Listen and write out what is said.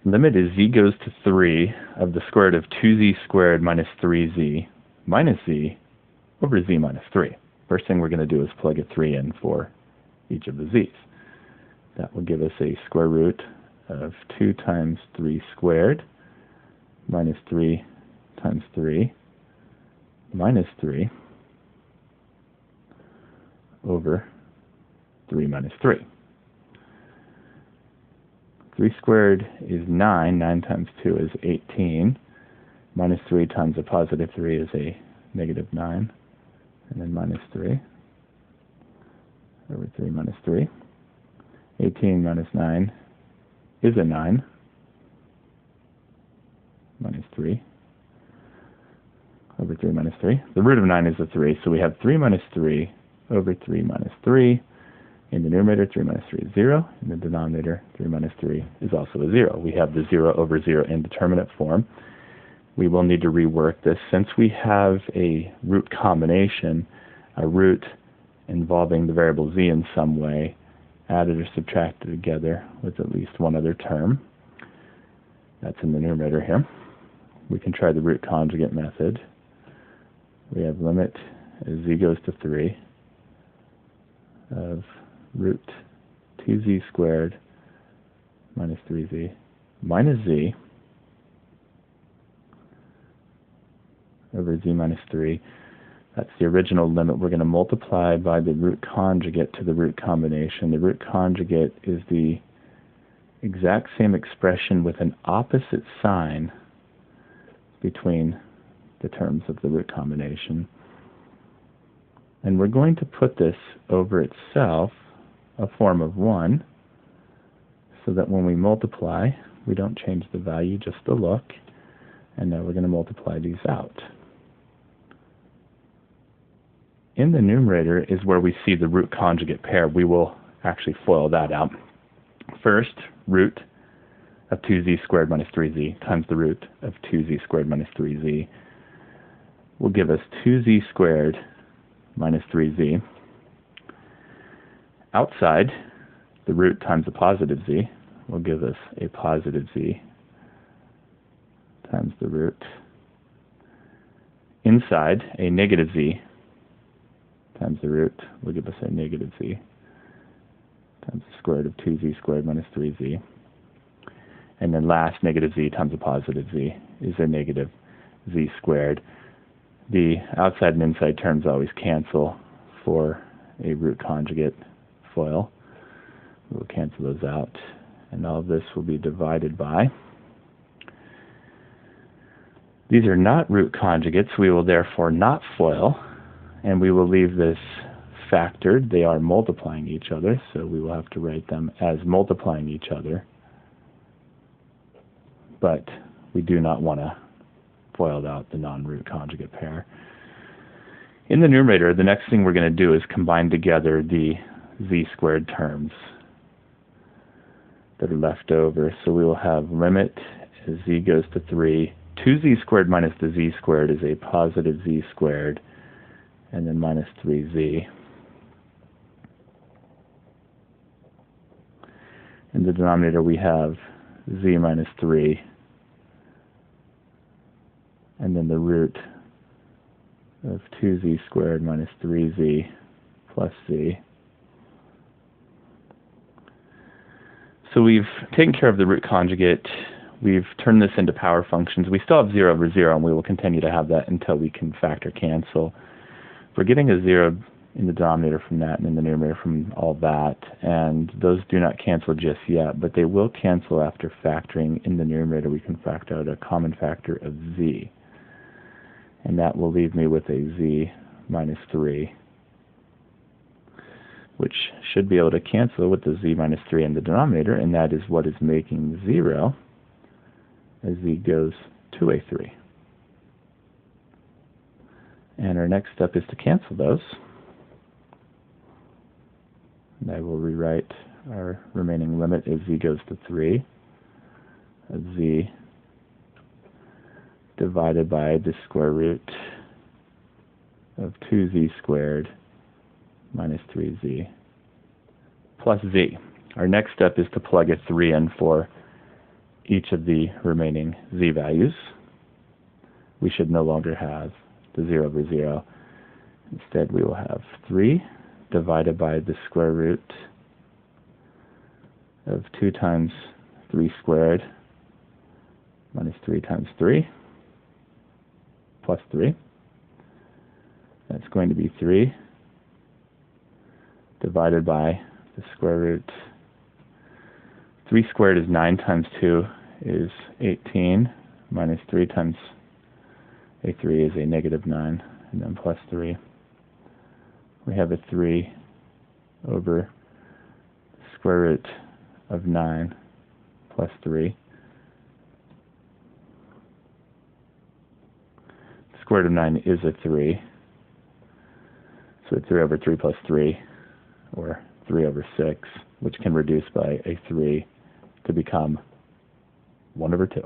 limit is z goes to 3 of the square root of 2z squared minus 3z minus z over z minus 3. First thing we're going to do is plug a 3 in for each of the z's. That will give us a square root of 2 times 3 squared minus 3 times 3 minus 3 over 3 minus 3. 3 squared is 9. 9 times 2 is 18. Minus 3 times a positive 3 is a negative 9. And then minus 3 over 3 minus 3. 18 minus 9 is a 9. Minus 3 over 3 minus 3. The root of 9 is a 3, so we have 3 minus 3 over 3 minus 3. In the numerator, 3 minus 3 is 0. In the denominator, 3 minus 3 is also a 0. We have the 0 over 0 indeterminate form. We will need to rework this. Since we have a root combination, a root involving the variable z in some way, added or subtracted together with at least one other term. That's in the numerator here. We can try the root conjugate method. We have limit as z goes to 3 of root 2z squared minus 3z minus z over z minus 3. That's the original limit. We're going to multiply by the root conjugate to the root combination. The root conjugate is the exact same expression with an opposite sign between the terms of the root combination. And we're going to put this over itself, a form of 1, so that when we multiply, we don't change the value, just the look. And now we're going to multiply these out. In the numerator is where we see the root conjugate pair. We will actually FOIL that out. First, root of 2z squared minus 3z times the root of 2z squared minus 3z will give us 2z squared minus 3z. Outside, the root times a positive z will give us a positive z times the root. Inside, a negative z times the root will give us a negative z times the square root of 2z squared minus 3z. And then last, negative z times a positive z is a negative z squared. The outside and inside terms always cancel for a root conjugate FOIL. We'll cancel those out, and all of this will be divided by. These are not root conjugates. We will therefore not FOIL, and we will leave this factored. They are multiplying each other, so we will have to write them as multiplying each other. But we do not want to FOIL out the non-root conjugate pair. In the numerator, the next thing we're going to do is combine together the z squared terms that are left over. So we will have limit as z goes to 3. 2z squared minus the z squared is a positive z squared, and then minus 3z. In the denominator, we have z minus 3, and then the root of 2z squared minus 3z plus z. So we've taken care of the root conjugate. We've turned this into power functions. We still have 0 over 0, and we will continue to have that until we can factor cancel. We're getting a 0 in the denominator from that and in the numerator from all that, and those do not cancel just yet, but they will cancel after factoring. In the numerator, we can factor out a common factor of z, and that will leave me with a z minus 3, which should be able to cancel with the z minus 3 in the denominator, and that is what is making 0 as z goes to a 3. And our next step is to cancel those. And I will rewrite our remaining limit as z goes to 3 of z divided by the square root of 2z squared minus 3z plus z. Our next step is to plug a 3 in for each of the remaining z values, we should no longer have the 0 over 0. Instead, we will have 3 divided by the square root of 2 times 3 squared minus 3 times 3 plus 3. That's going to be 3 divided by the square root. 3 squared is 9 times 2 is 18, minus 3 times a 3 is a negative 9, and then plus 3. We have a 3 over the square root of 9 plus 3. The square root of 9 is a 3. So it's 3 over 3 plus 3, or 3 over 6, which can reduce by a 3 to become 1 over 2.